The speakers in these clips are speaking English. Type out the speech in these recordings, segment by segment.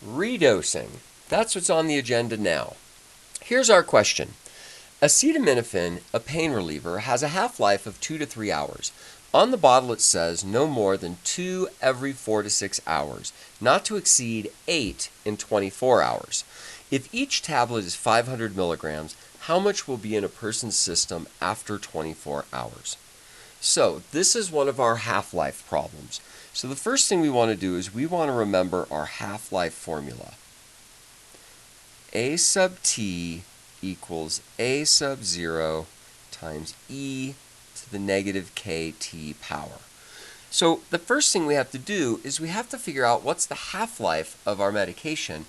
Redosing. That's what's on the agenda now. Here's our question. Acetaminophen, a pain reliever, has a half-life of 2 to 3 hours. On the bottle it says no more than 2 every 4 to 6 hours, not to exceed 8 in 24 hours. If each tablet is 500 milligrams, how much will be in a person's system after 24 hours? So this is one of our half-life problems. So the first thing we want to do is we want to remember our half-life formula. A sub t equals a sub 0 times e to the negative kt power. So the first thing we have to do is we have to figure out what's the half-life of our medication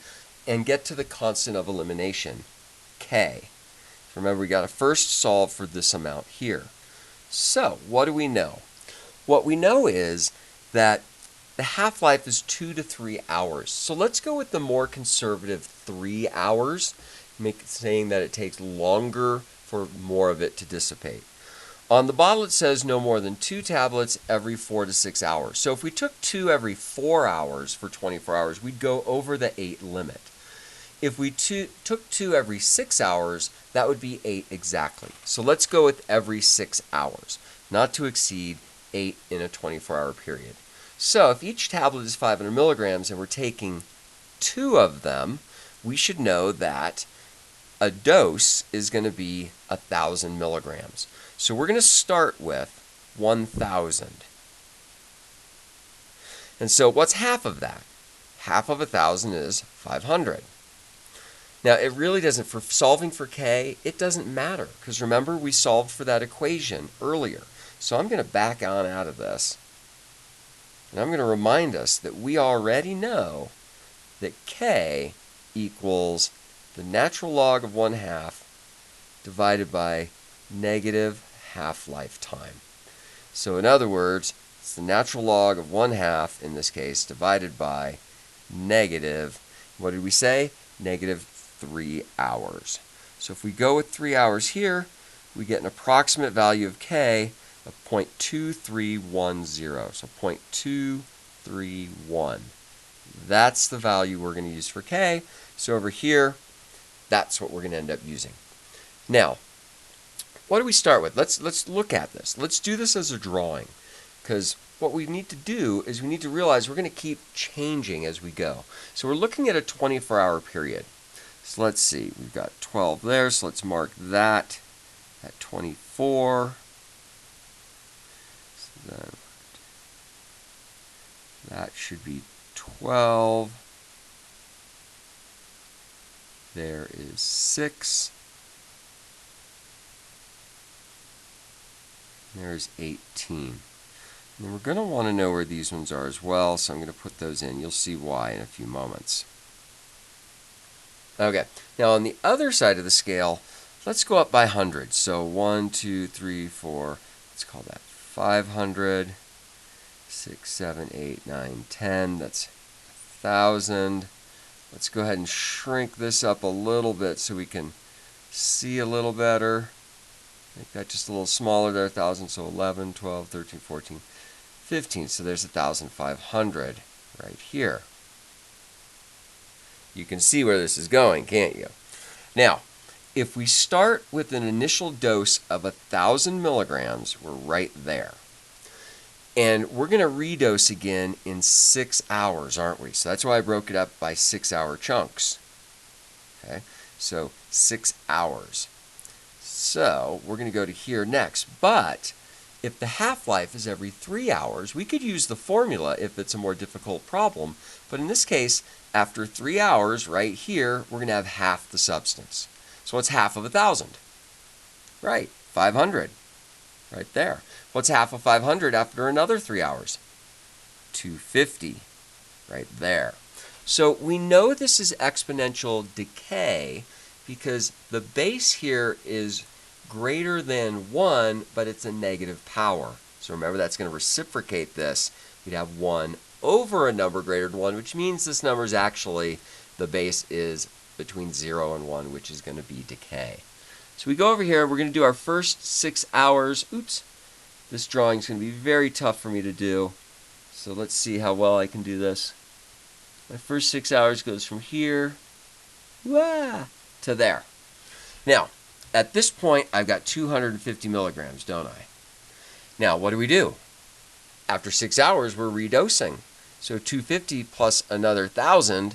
and get to the constant of elimination, k. Remember, we got to first solve for this amount here. So what do we know? What we know is that the half-life is 2 to 3 hours. So let's go with the more conservative 3 hours, saying that it takes longer for more of it to dissipate. On the bottle it says no more than 2 tablets every 4 to 6 hours. So if we took 2 every 4 hours for 24 hours, we'd go over the 8 limit. If we took 2 every 6 hours, that would be 8 exactly. So let's go with every 6 hours, not to exceed 8 in a 24-hour period. So if each tablet is 500 milligrams and we're taking 2 of them, we should know that a dose is going to be 1,000 milligrams. So we're going to start with 1,000. And so what's half of that? Half of 1,000 is 500. Now, it really doesn't, for solving for k, it doesn't matter, because remember, we solved for that equation earlier. So I'm going to back on out of this, and I'm going to remind us that we already know that k equals the natural log of 1/2 divided by negative half-life time. So in other words, it's the natural log of 1/2, in this case, divided by negative, what did we say? Negative 3 hours. So if we go with 3 hours here, we get an approximate value of k of 0.2310. So 0.231. That's the value we're going to use for k. So over here, that's what we're going to end up using. Now, what do we start with? Let's look at this. Let's do this as a drawing, because what we need to do is we need to realize we're going to keep changing as we go. So we're looking at a 24-hour period. So let's see, we've got 12 there, so let's mark that at 24. So then that should be 12. There is 6. There's 18. And then we're going to want to know where these ones are as well, so I'm going to put those in. You'll see why in a few moments. Okay, now on the other side of the scale, let's go up by hundreds. So 1, 2, 3, 4, let's call that 500, 6, 7, 8, 9, 10, that's 1,000. Let's go ahead and shrink this up a little bit so we can see a little better. Make that just a little smaller there, 1,000, so 11, 12, 13, 14, 15. So there's 1,500 right here. You can see where this is going, can't you? Now, if we start with an initial dose of 1,000 milligrams, we're right there. And we're going to redose again in 6 hours, aren't we? So that's why I broke it up by 6-hour chunks. Okay, so 6 hours. So we're going to go to here next. But if the half-life is every 3 hours, we could use the formula if it's a more difficult problem. But in this case, after 3 hours, right here, we're going to have half the substance. So what's half of 1,000? Right, 500. Right there. What's half of 500 after another 3 hours? 250. Right there. So we know this is exponential decay because the base here is greater than 1, but it's a negative power. So remember, that's going to reciprocate this. We'd have 1 over a number greater than 1, which means this number is actually, the base is between 0 and 1, which is going to be decay. So we go over here, we're going to do our first 6 hours. Oops, this drawing is going to be very tough for me to do. So let's see how well I can do this. My first 6 hours goes from here to there. Now, at this point, I've got 250 milligrams, don't I? Now, what do? After 6 hours, we're redosing. So 250 plus another 1,000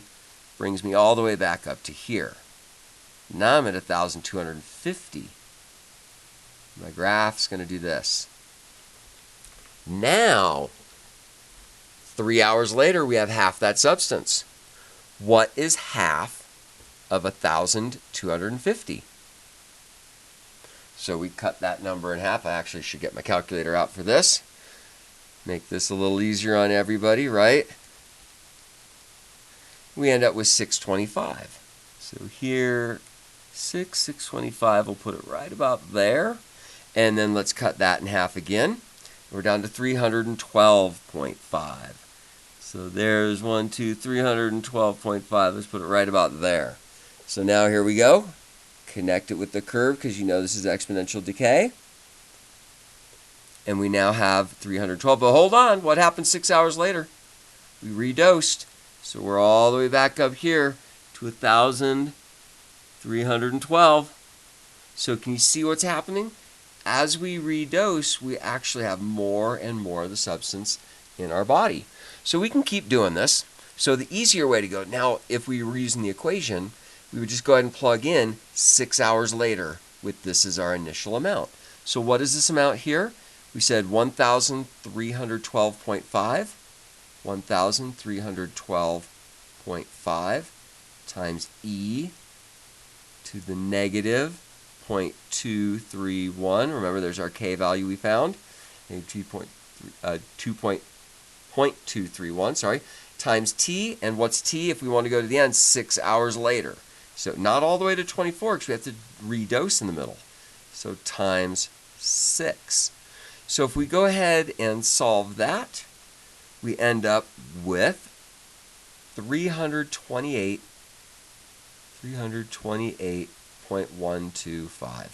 brings me all the way back up to here. Now I'm at 1,250. My graph's going to do this. Now, 3 hours later, we have half that substance. What is half of 1,250? So we cut that number in half. I actually should get my calculator out for this. Make this a little easier on everybody, right? We end up with 625. So here, 625, we'll put it right about there. And then let's cut that in half again. We're down to 312.5. So there's 312.5. Let's put it right about there. So now here we go. Connect it with the curve because you know this is exponential decay. And we now have 312. But hold on, what happened 6 hours later? We redosed. So we're all the way back up here to 1,312. So can you see what's happening? As we redose, we actually have more and more of the substance in our body. So we can keep doing this. So the easier way to go, now if we were using the equation, we would just go ahead and plug in 6 hours later with this as our initial amount. So what is this amount here? We said 1,312.5. 1,312.5 times e to the negative 0.231. Remember, there's our k value we found. 2.231, sorry, times t. And what's t if we want to go to the end? 6 hours later. So not all the way to 24 because we have to redose in the middle. So times 6. So if we go ahead and solve that, we end up with 328.125.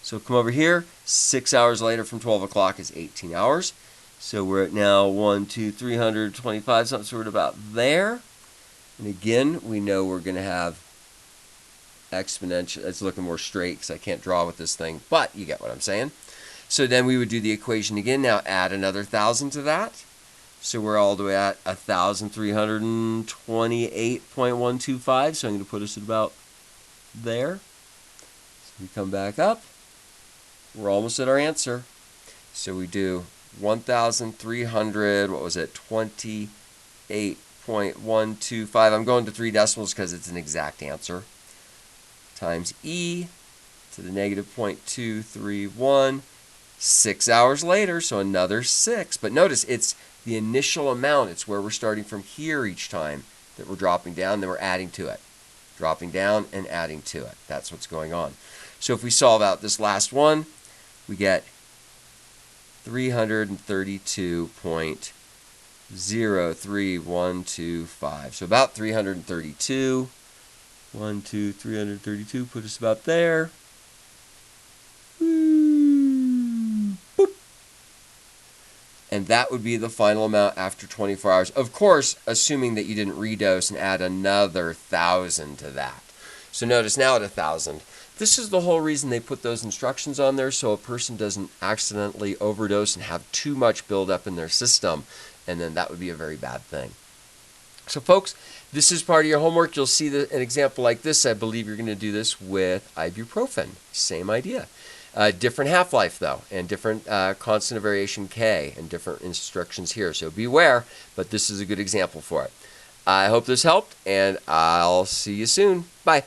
So come over here. 6 hours later from 12 o'clock is 18 hours. So we're at now 325, something sort of about there. And again, we know we're going to have exponential. It's looking more straight because I can't draw with this thing, but you get what I'm saying. So then we would do the equation again. Now add another 1,000 to that. So we're all the way at 1,328.125. So I'm going to put us at about there. So we come back up. We're almost at our answer. So we do 1,300, what was it, 28.125. I'm going to 3 decimals because it's an exact answer. Times e to the negative 0.231. 6 hours later, so another 6. But notice it's the initial amount. It's where we're starting from here each time that we're dropping down, then we're adding to it. Dropping down and adding to it. That's what's going on. So if we solve out this last one, we get 332.03125. So about 332. 332, put us about there. Boop. And that would be the final amount after 24 hours. Of course, assuming that you didn't redose and add another 1,000 to that. So notice now at 1,000. This is the whole reason they put those instructions on there, so a person doesn't accidentally overdose and have too much buildup in their system, and then that would be a very bad thing. So folks, this is part of your homework. You'll see an example like this. I believe you're going to do this with ibuprofen. Same idea. Different half-life, though, and different constant of variation K, and different instructions here. So beware, but this is a good example for it. I hope this helped, and I'll see you soon. Bye.